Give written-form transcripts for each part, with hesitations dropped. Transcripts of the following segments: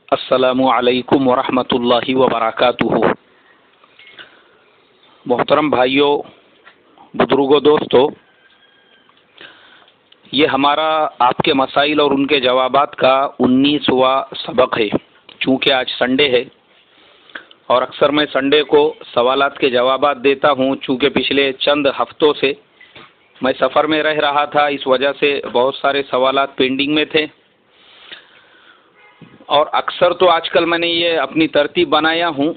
अस्सलामु अलैकुम वरहमतुल्लाहि वबरकातुहू। मोहतरम भाइयों, बुजुर्गों, दोस्तों, ये हमारा आपके मसाइल और उनके जवाबात का 19वां सबक है। चूँकि आज संडे है और अक्सर मैं संडे को सवालात के जवाबात देता हूँ। चूँकि पिछले चंद हफ्तों से मैं सफ़र में रह रहा था, इस वजह से बहुत सारे सवालात पेंडिंग में थे। और अक्सर तो आजकल मैंने ये अपनी तरतीब बनाया हूँ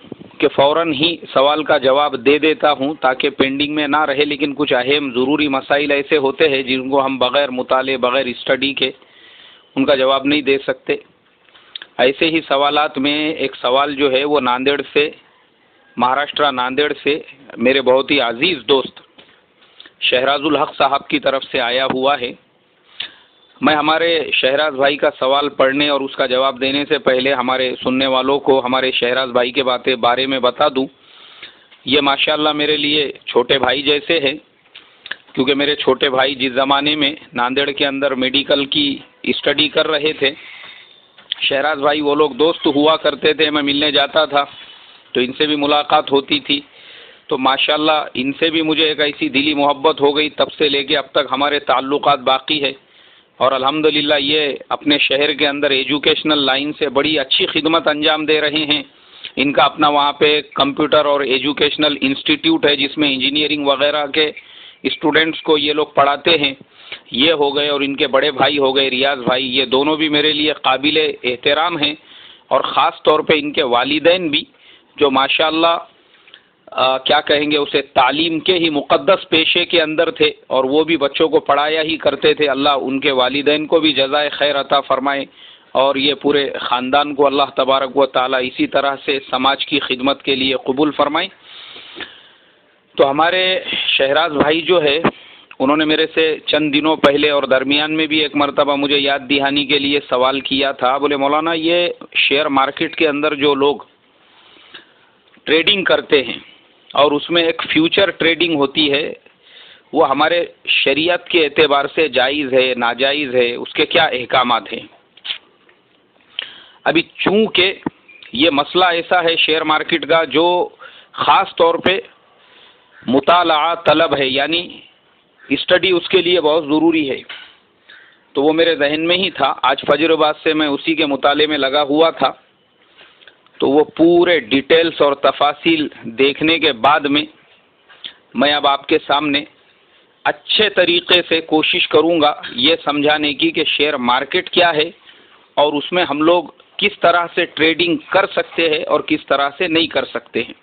कि फ़ौरन ही सवाल का जवाब दे देता हूँ ताकि पेंडिंग में ना रहे। लेकिन कुछ अहम ज़रूरी मसाइल ऐसे होते हैं जिनको हम बग़ैर मुताले, बग़ैर स्टडी के उनका जवाब नहीं दे सकते। ऐसे ही सवालात में एक सवाल जो है वो नांदेड़ से, महाराष्ट्र नांदेड़ से मेरे बहुत ही अजीज़ दोस्त शहराजुल हक साहब की तरफ से आया हुआ है। मैं हमारे शहराज भाई का सवाल पढ़ने और उसका जवाब देने से पहले हमारे सुनने वालों को हमारे शहराज भाई के बारे में बता दूं। ये माशाल्लाह मेरे लिए छोटे भाई जैसे हैं, क्योंकि मेरे छोटे भाई जिस ज़माने में नांदेड़ के अंदर मेडिकल की स्टडी कर रहे थे, शहराज भाई वो लोग दोस्त हुआ करते थे। मैं मिलने जाता था तो इनसे भी मुलाकात होती थी। तो माशाल्लाह इनसे भी मुझे एक ऐसी दिली मोहब्बत हो गई, तब से लेके अब तक हमारे ताल्लुकात बाकी है। और अल्हम्दुलिल्लाह ये अपने शहर के अंदर एजुकेशनल लाइन से बड़ी अच्छी खिदमत अंजाम दे रहे हैं। इनका अपना वहाँ पे कंप्यूटर और एजुकेशनल इंस्टीट्यूट है जिसमें इंजीनियरिंग वगैरह के स्टूडेंट्स को ये लोग पढ़ाते हैं। ये हो गए, और इनके बड़े भाई हो गए रियाज भाई, ये दोनों भी मेरे लिए काबिले एहतराम हैं। और ख़ास तौर पे इनके वालिदैन भी, जो माशाल्लाह क्या कहेंगे उसे, तालीम के ही मुक़द्दस पेशे के अंदर थे और वो भी बच्चों को पढ़ाया ही करते थे। अल्लाह उनके वालिदैन को भी जज़ाए खैर अता फ़रमाए और ये पूरे ख़ानदान को अल्लाह तबारक व तआला इसी तरह से समाज की खिदमत के लिए कबूल फ़रमाए। तो हमारे शहराज भाई जो है, उन्होंने मेरे से चंद दिनों पहले और दरमियान में भी एक मरतबा मुझे याद दिहानी के लिए सवाल किया था। बोले मौलाना, ये शेयर मार्केट के अंदर जो लोग ट्रेडिंग करते हैं और उसमें एक फ्यूचर ट्रेडिंग होती है, वो हमारे शरीयत के एतबार से जायज़ है, नाजायज़ है, उसके क्या अहकामात हैं। अभी चूँकि ये मसला ऐसा है शेयर मार्केट का जो ख़ास तौर पे मुताला तलब है, यानी स्टडी उसके लिए बहुत ज़रूरी है, तो वो मेरे जहन में ही था। आज फजर बाद से मैं उसी के मुताले में लगा हुआ था। तो वो पूरे डिटेल्स और तफासिल देखने के बाद में मैं अब आपके सामने अच्छे तरीक़े से कोशिश करूँगा ये समझाने की कि शेयर मार्केट क्या है और उसमें हम लोग किस तरह से ट्रेडिंग कर सकते हैं और किस तरह से नहीं कर सकते हैं।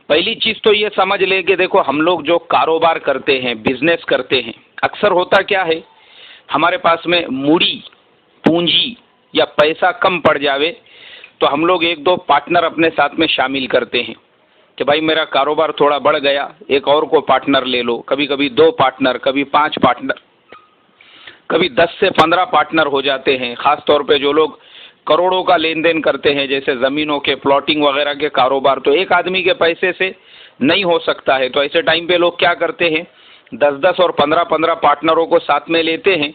पहली चीज़ तो ये समझ लें कि देखो, हम लोग जो कारोबार करते हैं, बिजनेस करते हैं, अक्सर होता क्या है, हमारे पास में मूड़ी, पूंजी या पैसा कम पड़ जावे तो हम लोग एक दो पार्टनर अपने साथ में शामिल करते हैं कि भाई मेरा कारोबार थोड़ा बढ़ गया, एक और को पार्टनर ले लो। कभी कभी 2 पार्टनर, कभी 5 पार्टनर, कभी 10 से 15 पार्टनर हो जाते हैं। ख़ास तौर पे जो लोग करोड़ों का लेन देन करते हैं, जैसे ज़मीनों के प्लॉटिंग वगैरह के कारोबार, तो एक आदमी के पैसे से नहीं हो सकता है। तो ऐसे टाइम पे लोग क्या करते हैं, 10-10 और 15-15 पार्टनरों को साथ में लेते हैं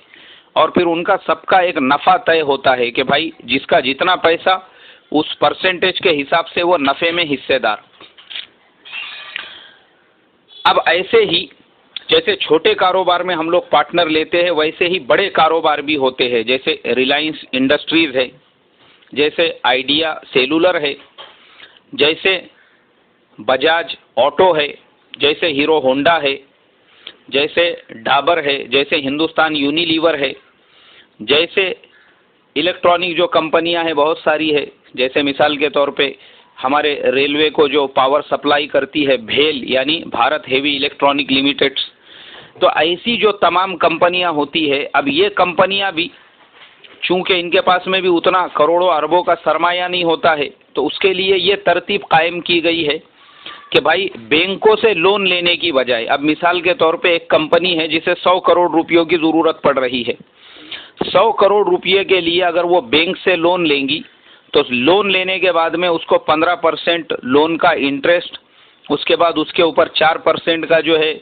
और फिर उनका सबका एक नफ़ा तय होता है कि भाई जिसका जितना पैसा, उस परसेंटेज के हिसाब से वो नफ़े में हिस्सेदार। अब ऐसे ही जैसे छोटे कारोबार में हम लोग पार्टनर लेते हैं, वैसे ही बड़े कारोबार भी होते हैं। जैसे रिलायंस इंडस्ट्रीज़ है, जैसे आइडिया सेलुलर है, जैसे बजाज ऑटो है, जैसे हीरो होंडा है, जैसे डाबर है, जैसे हिंदुस्तान यूनिलीवर है, जैसे इलेक्ट्रॉनिक जो कंपनियां हैं बहुत सारी है। जैसे मिसाल के तौर पे हमारे रेलवे को जो पावर सप्लाई करती है भेल, यानी भारत हेवी इलेक्ट्रॉनिक लिमिटेड। तो ऐसी जो तमाम कंपनियां होती है, अब ये कंपनियां भी चूँकि इनके पास में भी उतना करोड़ों अरबों का सरमाया नहीं होता है, तो उसके लिए ये तरतीब कायम की गई है कि भाई बैंकों से लोन लेने की बजाय, अब मिसाल के तौर पे एक कंपनी है जिसे 100 करोड़ रुपयों की ज़रूरत पड़ रही है। 100 करोड़ रुपये के लिए अगर वो बैंक से लोन लेंगी तो लोन लेने के बाद में उसको 15% लोन का इंटरेस्ट, उसके बाद उसके ऊपर 4% का जो है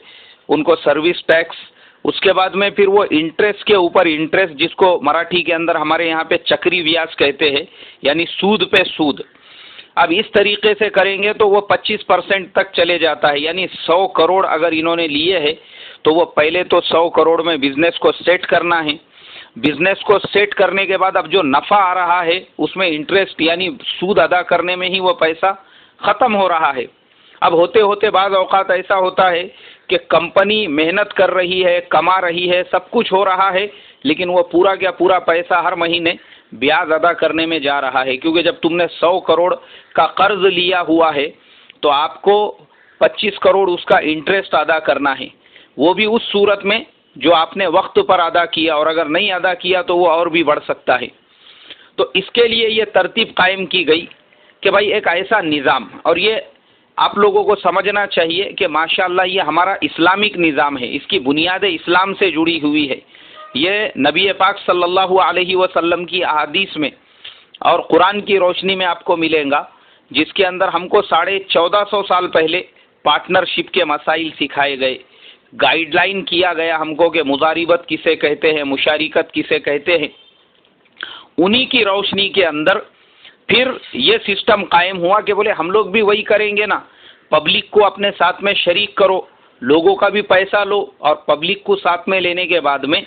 उनको सर्विस टैक्स, उसके बाद में फिर वो इंटरेस्ट के ऊपर इंटरेस्ट, जिसको मराठी के अंदर हमारे यहाँ पे चक्री ब्याज कहते हैं, यानी सूद पे सूद। अब इस तरीके से करेंगे तो वो 25% तक चले जाता है। यानी 100 करोड़ अगर इन्होंने लिए है तो वो पहले तो 100 करोड़ में बिजनेस को सेट करना है। बिजनेस को सेट करने के बाद अब जो नफा आ रहा है उसमें इंटरेस्ट यानी सूद अदा करने में ही वो पैसा खत्म हो रहा है। अब होते होते बाद औकात ऐसा होता है कि कंपनी मेहनत कर रही है, कमा रही है, सब कुछ हो रहा है, लेकिन वो पूरा क्या पूरा पैसा हर महीने ब्याज अदा करने में जा रहा है। क्योंकि जब तुमने 100 करोड़ का कर्ज लिया हुआ है तो आपको 25 करोड़ उसका इंटरेस्ट अदा करना है, वो भी उस सूरत में जो आपने वक्त पर अदा किया, और अगर नहीं अदा किया तो वो और भी बढ़ सकता है। तो इसके लिए ये तरतीब कायम की गई कि भाई एक ऐसा निज़ाम, और ये आप लोगों को समझना चाहिए कि माशाअल्लाह ये हमारा इस्लामिक निज़ाम है, इसकी बुनियादें इस्लाम से जुड़ी हुई है। ये नबी पाक सल्लल्लाहु अलैहि वसल्लम की अहादीस में और कुरान की रोशनी में आपको मिलेगा, जिसके अंदर हमको 1450 साल पहले पार्टनरशिप के मसाइल सिखाए गए, गाइडलाइन किया गया हमको कि मुजारिबत किसे कहते हैं, मुशारिकत किसे कहते हैं। उन्हीं की रोशनी के अंदर फिर ये सिस्टम कायम हुआ कि बोले हम लोग भी वही करेंगे ना, पब्लिक को अपने साथ में शरीक करो, लोगों का भी पैसा लो, और पब्लिक को साथ में लेने के बाद में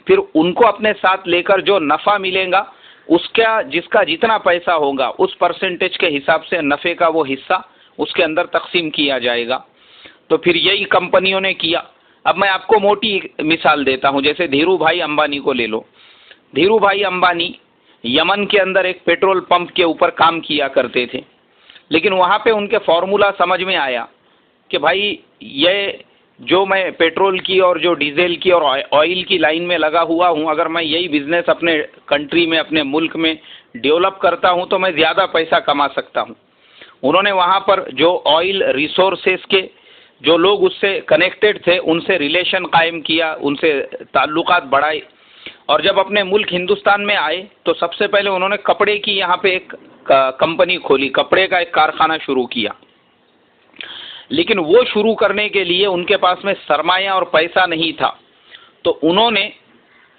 फिर उनको अपने साथ लेकर जो नफ़ा मिलेगा उसका, जिसका जितना पैसा होगा उस परसेंटेज के हिसाब से नफ़े का वो हिस्सा उसके अंदर तकसीम किया जाएगा। तो फिर यही कंपनियों ने किया। अब मैं आपको मोटी मिसाल देता हूँ, जैसे धीरू भाई अंबानी को ले लो। धीरू भाई अंबानी यमन के अंदर एक पेट्रोल पंप के ऊपर काम किया करते थे, लेकिन वहाँ पे उनके फॉर्मूला समझ में आया कि भाई ये जो मैं पेट्रोल की और जो डीजल की और ऑयल की लाइन में लगा हुआ हूँ, अगर मैं यही बिजनेस अपने कंट्री में, अपने मुल्क में डेवलप करता हूँ तो मैं ज़्यादा पैसा कमा सकता हूँ। उन्होंने वहाँ पर जो ऑयल रिसोर्सेस के जो लोग उससे कनेक्टेड थे उनसे रिलेशन कायम किया, उनसे ताल्लुकात बढ़ाए, और जब अपने मुल्क हिंदुस्तान में आए तो सबसे पहले उन्होंने कपड़े की यहाँ पे एक कंपनी खोली, कपड़े का एक कारखाना शुरू किया। लेकिन वो शुरू करने के लिए उनके पास में सरमाया और पैसा नहीं था, तो उन्होंने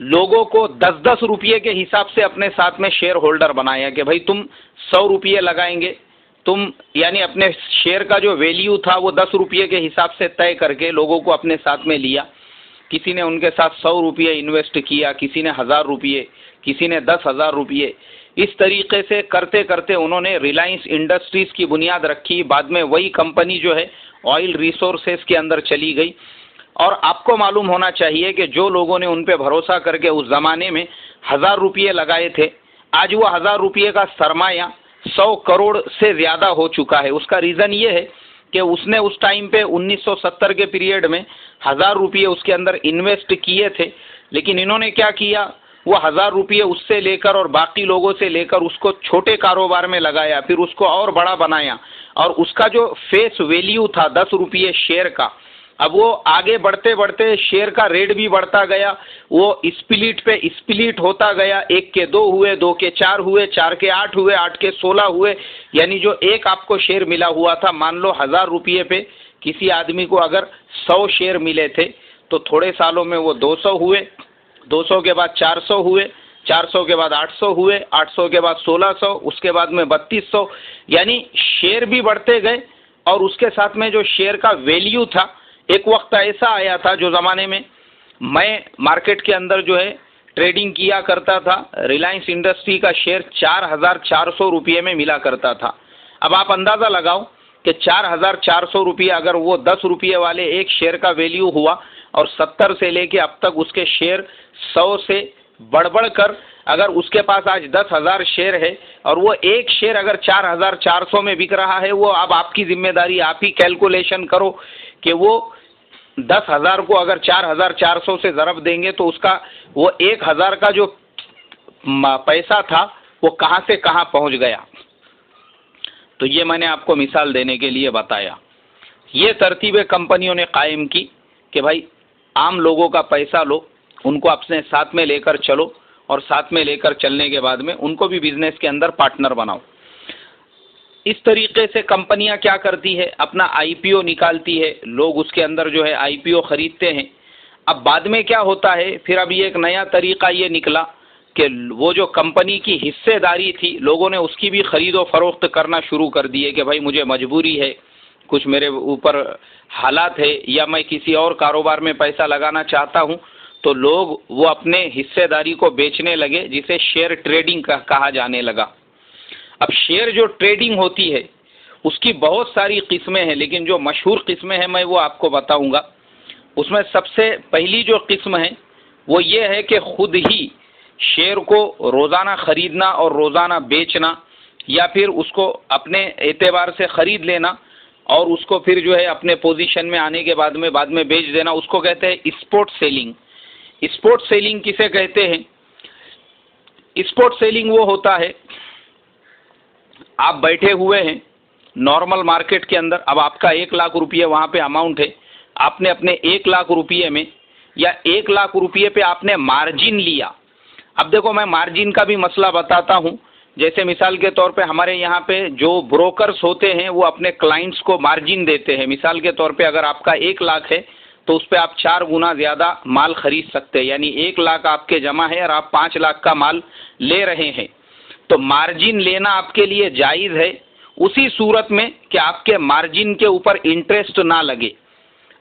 लोगों को 10-10 रुपये के हिसाब से अपने साथ में शेयर होल्डर बनाया कि भाई तुम 100 रुपये लगाएंगे, तुम यानी अपने शेयर का जो वैल्यू था वो 10 रुपये के हिसाब से तय करके लोगों को अपने साथ में लिया। किसी ने उनके साथ 100 रुपये इन्वेस्ट किया, किसी ने 1000 रुपये, किसी ने 10,000 रुपये। इस तरीके से करते करते उन्होंने रिलायंस इंडस्ट्रीज़ की बुनियाद रखी। बाद में वही कंपनी जो है ऑयल रिसोर्सेस के अंदर चली गई। और आपको मालूम होना चाहिए कि जो लोगों ने उन पे भरोसा करके उस ज़माने में 1000 रुपये लगाए थे, आज वो 1000 रुपये का सरमाया 100 करोड़ से ज़्यादा हो चुका है। उसका रीज़न ये है कि उसने उस टाइम पे 1970 के पीरियड में 1000 रुपये उसके अंदर इन्वेस्ट किए थे, लेकिन इन्होंने क्या किया, वो 1000 रुपये उससे लेकर और बाकी लोगों से लेकर उसको छोटे कारोबार में लगाया, फिर उसको और बड़ा बनाया, और उसका जो फेस वैल्यू था 10 रुपये शेयर का, अब वो आगे बढ़ते बढ़ते शेयर का रेट भी बढ़ता गया, वो स्प्लिट पे स्प्लिट होता गया, 1 के 2 हुए, 2 के 4 हुए, 4 के 8 हुए, 8 के 16 हुए। यानी जो एक आपको शेयर मिला हुआ था, मान लो 1000 रुपये पे किसी आदमी को अगर 100 शेयर मिले थे तो थोड़े सालों में वो 200 हुए, 200 के बाद 400 हुए, 400 के बाद 800 हुए, 800 के बाद 1600, उसके बाद में 3200। यानी शेयर भी बढ़ते गए और उसके साथ में जो शेयर का वैल्यू था, एक वक्त ऐसा आया था जो ज़माने में मैं मार्केट के अंदर जो है ट्रेडिंग किया करता था, रिलायंस इंडस्ट्री का शेयर 4400 रुपये में मिला करता था। अब आप अंदाज़ा लगाओ कि 4400 रुपये अगर वो 10 रुपये वाले एक शेयर का वैल्यू हुआ, और 70 से लेके अब तक उसके शेयर 100 से बढ़ कर अगर उसके पास आज 10,000 शेयर है और वो एक शेयर अगर 4400 में बिक रहा है, वो अब आपकी जिम्मेदारी, आप ही कैलकुलेशन करो कि वो 10,000 को अगर 4400 से ज़रब देंगे तो उसका वो 1000 का जो पैसा था वो कहाँ से कहाँ पहुँच गया। तो ये मैंने आपको मिसाल देने के लिए बताया। ये तरतीबें कंपनियों ने कायम की कि भाई आम लोगों का पैसा लो, उनको अपने साथ में लेकर चलो, और साथ में लेकर चलने के बाद में उनको भी बिजनेस के अंदर पार्टनर बनाओ। इस तरीके से कंपनियां क्या करती है, अपना आईपीओ निकालती है, लोग उसके अंदर जो है आईपीओ खरीदते हैं। अब बाद में क्या होता है, फिर अभी एक नया तरीका ये निकला कि वो जो कंपनी की हिस्सेदारी थी, लोगों ने उसकी भी खरीदो फरोख्त करना शुरू कर दिए कि भाई मुझे मजबूरी है, कुछ मेरे ऊपर हालात है, या मैं किसी और कारोबार में पैसा लगाना चाहता हूँ, तो लोग वो अपने हिस्सेदारी को बेचने लगे, जिसे शेयर ट्रेडिंग कहा जाने लगा। अब शेयर जो ट्रेडिंग होती है उसकी बहुत सारी किस्में हैं, लेकिन जो मशहूर किस्में हैं मैं वो आपको बताऊंगा। उसमें सबसे पहली जो किस्म है वो ये है कि खुद ही शेयर को रोज़ाना खरीदना और रोज़ाना बेचना, या फिर उसको अपने एतबार से खरीद लेना और उसको फिर जो है अपने पोजीशन में आने के बाद में बेच देना, उसको कहते हैं स्पॉट सेलिंग। स्पॉट सेलिंग किसे कहते हैं? स्पॉट सेलिंग वो होता है, आप बैठे हुए हैं नॉर्मल मार्केट के अंदर, अब आपका 1,00,000 रुपये वहाँ पे अमाउंट है, आपने अपने 1,00,000 रुपये में या 1,00,000 रुपये पे आपने मार्जिन लिया। अब देखो मैं मार्जिन का भी मसला बताता हूँ। जैसे मिसाल के तौर पे हमारे यहाँ पे जो ब्रोकर्स होते हैं वो अपने क्लाइंट्स को मार्जिन देते हैं। मिसाल के तौर पे अगर आपका 1,00,000 है तो उस पर आप 4 गुना ज़्यादा माल खरीद सकते हैं, यानी 1,00,000 आपके जमा है और आप 5,00,000 का माल ले रहे हैं, तो मार्जिन लेना आपके लिए जायज़ है उसी सूरत में कि आपके मार्जिन के ऊपर इंटरेस्ट ना लगे।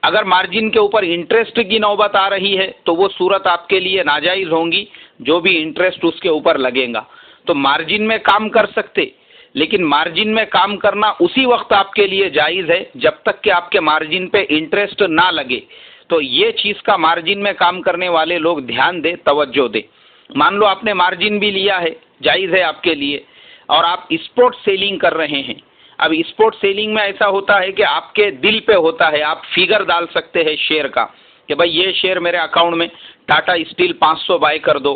अगर मार्जिन के ऊपर इंटरेस्ट की नौबत आ रही है तो वो सूरत आपके लिए नाजायज़ होंगी, जो भी इंटरेस्ट उसके ऊपर लगेगा। तो मार्जिन में काम कर सकते, लेकिन मार्जिन में काम करना उसी वक्त आपके लिए जायज़ है जब तक कि आपके मार्जिन पे इंटरेस्ट ना लगे। तो ये चीज़ का मार्जिन में काम करने वाले लोग ध्यान दें, तवज्जो दें। मान लो आपने मार्जिन भी लिया है, जायज़ है आपके लिए, और आप स्पॉट सेलिंग कर रहे हैं। अब स्पॉट सेलिंग में ऐसा होता है कि आपके दिल पे होता है, आप फिगर डाल सकते हैं शेयर का कि भाई ये शेयर मेरे अकाउंट में टाटा स्टील 500 बाय कर दो,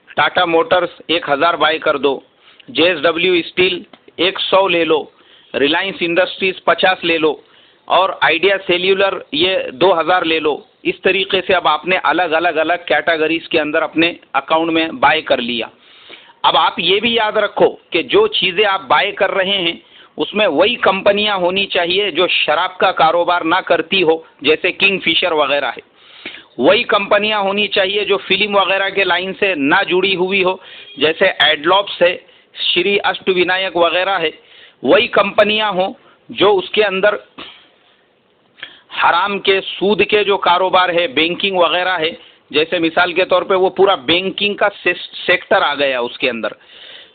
टाटा मोटर्स 1,000 बाय कर दो, JSW स्टील 100 ले लो, रिलायंस इंडस्ट्रीज 50 ले लो, और आइडिया सेल्यूलर ये 2,000 ले लो। इस तरीके से अब आपने अलग अलग कैटेगरीज के अंदर अपने अकाउंट में बाय कर लिया। अब आप ये भी याद रखो कि जो चीज़ें आप बाय कर रहे हैं उसमें वही कंपनियां होनी चाहिए जो शराब का कारोबार ना करती हो, जैसे किंग फिशर वगैरह है। वही कंपनियां होनी चाहिए जो फिल्म वगैरह के लाइन से ना जुड़ी हुई हो, जैसे एडलॉप्स है, श्री अष्टविनायक वगैरह है। वही कंपनियां हो जो उसके अंदर हराम के, सूद के जो कारोबार है, बैंकिंग वगैरह है, जैसे मिसाल के तौर पे वो पूरा बैंकिंग का सेक्टर आ गया उसके अंदर।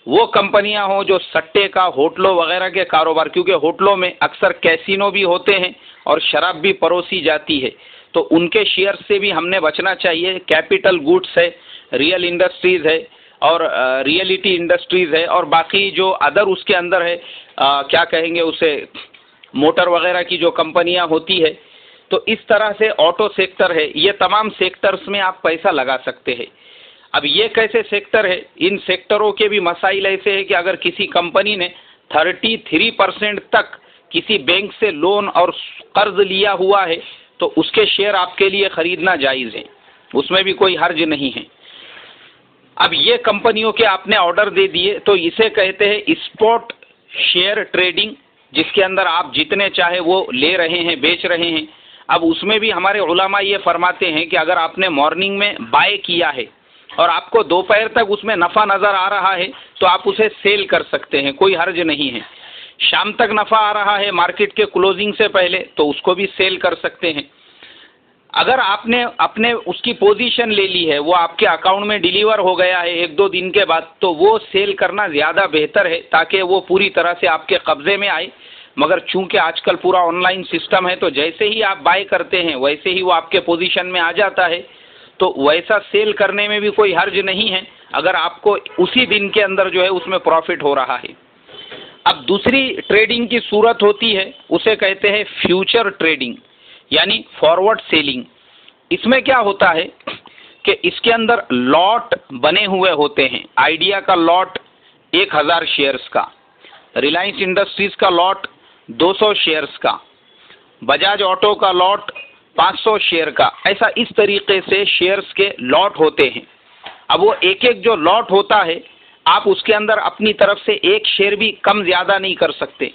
वो कंपनियां हो जो सट्टे का, होटलों वगैरह के कारोबार, क्योंकि होटलों में अक्सर कैसीनो भी होते हैं और शराब भी परोसी जाती है, तो उनके शेयर से भी हमने बचना चाहिए। कैपिटल गुड्स है, रियल इंडस्ट्रीज है, और रियलिटी इंडस्ट्रीज है, और बाकी जो अदर उसके अंदर है, क्या कहेंगे उसे, मोटर वगैरह की जो कंपनियां होती है। तो इस तरह से ऑटो सेक्टर है, ये तमाम सेक्टर्स में आप पैसा लगा सकते हैं। अब ये कैसे सेक्टर है, इन सेक्टरों के भी मसाइल ऐसे है कि अगर किसी कंपनी ने 33% तक किसी बैंक से लोन और कर्ज लिया हुआ है तो उसके शेयर आपके लिए खरीदना जायज़ है, उसमें भी कोई हर्ज नहीं है। अब ये कंपनियों के आपने ऑर्डर दे दिए तो इसे कहते हैं स्पॉट शेयर ट्रेडिंग, जिसके अंदर आप जितने चाहे वो ले रहे हैं, बेच रहे हैं। अब उसमें भी हमारे उलमा ये फरमाते हैं कि अगर आपने मॉर्निंग में बाय किया है और आपको दोपहर तक उसमें नफ़ा नज़र आ रहा है तो आप उसे सेल कर सकते हैं, कोई हर्ज नहीं है। शाम तक नफ़ा आ रहा है मार्केट के क्लोजिंग से पहले तो उसको भी सेल कर सकते हैं। अगर आपने अपने उसकी पोजीशन ले ली है, वो आपके अकाउंट में डिलीवर हो गया है 1-2 दिन के बाद, तो वो सेल करना ज़्यादा बेहतर है ताकि वो पूरी तरह से आपके कब्ज़े में आए। मगर चूंकि आजकल पूरा ऑनलाइन सिस्टम है तो जैसे ही आप बाय करते हैं वैसे ही वो आपके पोजीशन में आ जाता है, तो वैसा सेल करने में भी कोई हर्ज नहीं है अगर आपको उसी दिन के अंदर जो है उसमें प्रॉफिट हो रहा है। अब दूसरी ट्रेडिंग की सूरत होती है, उसे कहते हैं फ्यूचर ट्रेडिंग यानी फॉरवर्ड सेलिंग। इसमें क्या होता है कि इसके अंदर लॉट बने हुए होते हैं। आइडिया का लॉट 1,000 शेयर्स का, रिलायंस इंडस्ट्रीज का लॉट 200 शेयर्स का, बजाज ऑटो का लॉट 500 शेयर का, ऐसा इस तरीके से शेयर्स के लॉट होते हैं। अब वो एक एक जो लॉट होता है आप उसके अंदर अपनी तरफ से एक शेयर भी कम ज़्यादा नहीं कर सकते।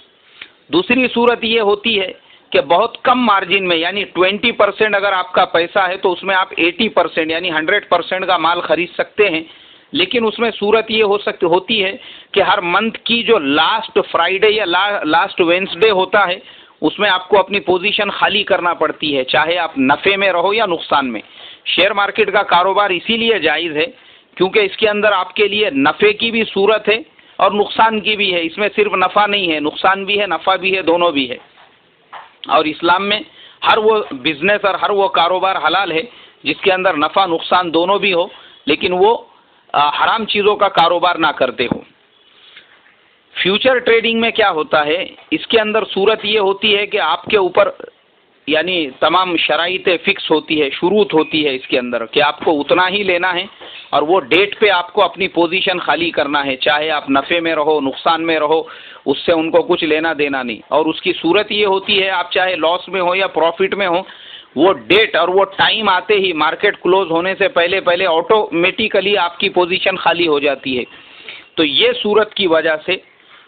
दूसरी सूरत ये होती है कि बहुत कम मार्जिन में, यानी 20% अगर आपका पैसा है तो उसमें आप 80% यानी 100% का माल खरीद सकते हैं। लेकिन उसमें सूरत ये होती है कि हर मंथ की जो लास्ट फ्राइडे या लास्ट वेंसडे होता है उसमें आपको अपनी पोजीशन खाली करना पड़ती है, चाहे आप नफ़े में रहो या नुकसान में। शेयर मार्केट का कारोबार इसीलिए जायज़ है क्योंकि इसके अंदर आपके लिए नफ़े की भी सूरत है और नुकसान की भी है। इसमें सिर्फ नफ़ा नहीं है, नुकसान भी है, नफ़ा भी है, दोनों भी है। और इस्लाम में हर वो बिजनेस और हर वो कारोबार हलाल है जिसके अंदर नफ़ा नुकसान दोनों भी हो, लेकिन वो हराम चीज़ों का कारोबार ना करते हो। फ्यूचर ट्रेडिंग में क्या होता है, इसके अंदर सूरत ये होती है कि आपके ऊपर यानी तमाम शराइतें फिक्स होती है, शुरूत होती है इसके अंदर कि आपको उतना ही लेना है और वो डेट पे आपको अपनी पोजीशन खाली करना है, चाहे आप नफ़े में रहो नुकसान में रहो, उससे उनको कुछ लेना देना नहीं। और उसकी सूरत ये होती है आप चाहे लॉस में हो या प्रॉफिट में हो, वो डेट और वो टाइम आते ही मार्केट क्लोज होने से पहले पहले ऑटोमेटिकली आपकी पोजीशन खाली हो जाती है। तो ये सूरत की वजह से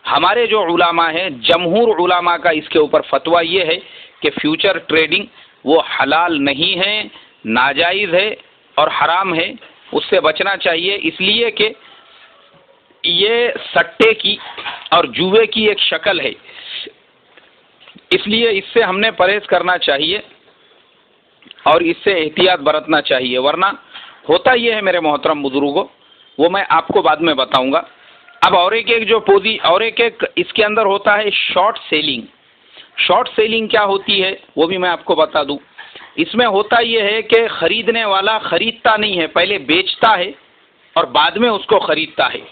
हमारे जो उलामा हैं, जमहूर उलामा का इसके ऊपर फतवा ये है कि फ्यूचर ट्रेडिंग वो हलाल नहीं है, नाजायज़ है और हराम है, उससे बचना चाहिए। इसलिए कि ये सट्टे की और जुए की एक शक्ल है, इसलिए इससे हमने परहेज करना चाहिए और इससे एहतियात बरतना चाहिए। वरना होता ये है मेरे मोहतरम बुजुर्गों, वो मैं आपको बाद में बताऊंगा। अब और एक इसके अंदर होता है शॉर्ट सेलिंग। शॉर्ट सेलिंग क्या होती है वो भी मैं आपको बता दूं। इसमें होता ये है कि खरीदने वाला खरीदता नहीं है, पहले बेचता है और बाद में उसको खरीदता है।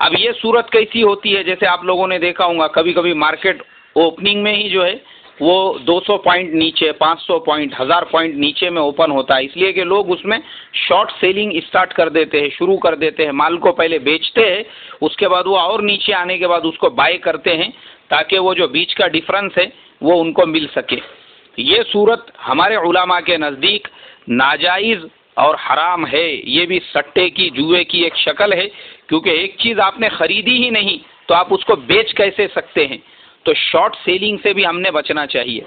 अब ये सूरत कैसी होती है, जैसे आप लोगों ने देखा होगा कभी कभी मार्केट ओपनिंग में ही जो है वो 200 पॉइंट नीचे, 500 पॉइंट, 1000 पॉइंट नीचे में ओपन होता है, इसलिए कि लोग उसमें शॉर्ट सेलिंग स्टार्ट कर देते हैं, शुरू कर देते हैं। माल को पहले बेचते हैं, उसके बाद वो और नीचे आने के बाद उसको बाय करते हैं ताकि वो जो बीच का डिफरेंस है वो उनको मिल सके। ये सूरत हमारे उलामा के नज़दीक नाजायज़ और हराम है। ये भी सट्टे की, जुए की एक शक्ल है, क्योंकि एक चीज़ आपने खरीदी ही नहीं तो आप उसको बेच कैसे सकते हैं। तो शॉर्ट सेलिंग से भी हमने बचना चाहिए।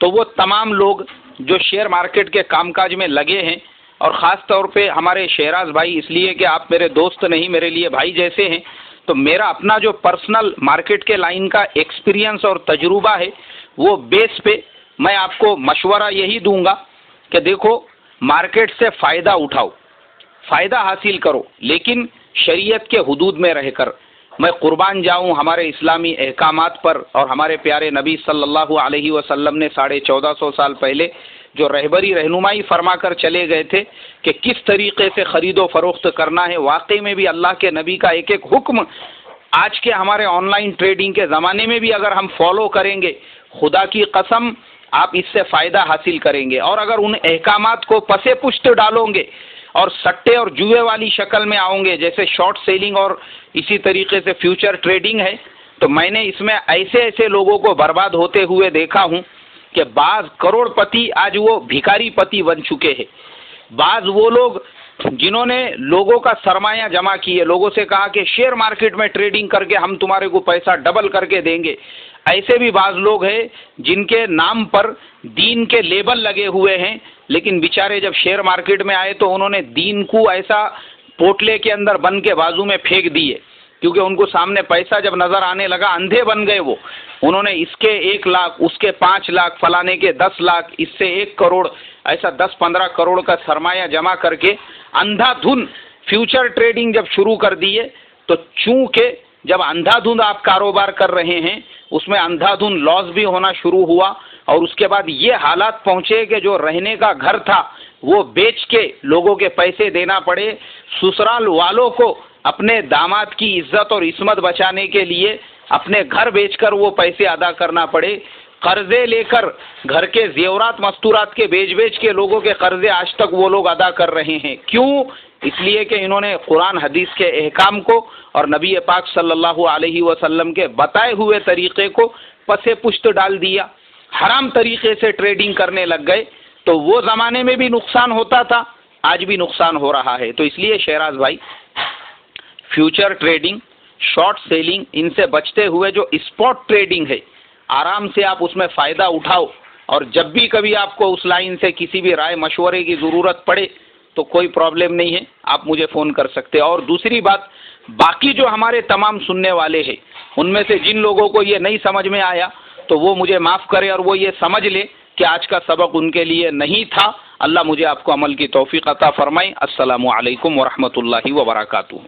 तो वो तमाम लोग जो शेयर मार्केट के कामकाज में लगे हैं, और ख़ास तौर पे हमारे शेराज भाई, इसलिए कि आप मेरे दोस्त नहीं, मेरे लिए भाई जैसे हैं, तो मेरा अपना जो पर्सनल मार्केट के लाइन का एक्सपीरियंस और तजुर्बा है वो बेस पे मैं आपको मशवरा यही दूंगा कि देखो, मार्केट से फ़ायदा उठाओ, फ़ायदा हासिल करो, लेकिन शरीयत के हुदूद में रहकर। मैं कुर्बान जाऊं हमारे इस्लामी अहकामात पर, और हमारे प्यारे नबी सल्लल्लाहु अलैहि वसल्लम ने 1450 साल पहले जो रहबरी रहनुमाई फरमा कर चले गए थे कि किस तरीके से ख़रीदो फरोख्त करना है। वाकई में भी अल्लाह के नबी का एक एक हुक्म आज के हमारे ऑनलाइन ट्रेडिंग के ज़माने में भी अगर हम फॉलो करेंगे, खुदा की कसम आप इससे फ़ायदा हासिल करेंगे। और अगर उन अहकामात को पसे पुश्त डालोगे और सट्टे और जुए वाली शक्ल में आओगे, जैसे शॉर्ट सेलिंग और इसी तरीके से फ्यूचर ट्रेडिंग है, तो मैंने इसमें ऐसे ऐसे लोगों को बर्बाद होते हुए देखा हूं कि बाज करोड़पति आज वो भिखारी पति बन चुके हैं। बाज वो लोग जिन्होंने लोगों का सरमाया जमा किए, लोगों से कहा कि शेयर मार्केट में ट्रेडिंग करके हम तुम्हारे को पैसा डबल करके देंगे। ऐसे भी बाज लोग हैं जिनके नाम पर दीन के लेबल लगे हुए हैं, लेकिन बेचारे जब शेयर मार्केट में आए तो उन्होंने दीन को ऐसा पोटले के अंदर बन के बाजू में फेंक दिए, क्योंकि उनको सामने पैसा जब नजर आने लगा अंधे बन गए वो। उन्होंने इसके 1 लाख, उसके 5 लाख, फलाने के 10 लाख, इससे 1 करोड़, ऐसा 10-15 करोड़ का सरमाया जमा करके अंधाधुन फ्यूचर ट्रेडिंग जब शुरू कर दिए, तो चूंकि जब अंधाधुंध आप कारोबार कर रहे हैं उसमें अंधाधुंध लॉस भी होना शुरू हुआ, और उसके बाद ये हालात पहुंचे कि जो रहने का घर था वो बेच के लोगों के पैसे देना पड़े। ससुराल वालों को अपने दामाद की इज्जत और इस्मत बचाने के लिए अपने घर बेचकर वो पैसे अदा करना पड़े। कर्जे लेकर घर के जेवरात मस्तूरात के बेच के लोगों के कर्जे आज तक वो लोग अदा कर रहे हैं। क्यों? इसलिए कि इन्होंने कुरान हदीस के अहकाम को और नबी पाक सल्लल्लाहु अलैहि वसल्लम के बताए हुए तरीके को पसे पुश्त डाल दिया, हराम तरीके से ट्रेडिंग करने लग गए। तो वो ज़माने में भी नुकसान होता था, आज भी नुकसान हो रहा है। तो इसलिए शेराज भाई, फ्यूचर ट्रेडिंग, शॉर्ट सेलिंग, इनसे बचते हुए जो स्पॉट ट्रेडिंग है आराम से आप उसमें फ़ायदा उठाओ, और जब भी कभी आपको उस लाइन से किसी भी राय मशवरे की ज़रूरत पड़े तो कोई प्रॉब्लम नहीं है, आप मुझे फ़ोन कर सकते हैं। और दूसरी बात, बाकी जो हमारे तमाम सुनने वाले हैं उनमें से जिन लोगों को ये नहीं समझ में आया तो वो मुझे माफ़ करे और वो ये समझ ले कि आज का सबक उनके लिए नहीं था। अल्लाह मुझे आपको अमल की तौफीक अता फरमाए। अस्सलामु अलैकुम व रहमतुल्लाहि व बरकातुहू।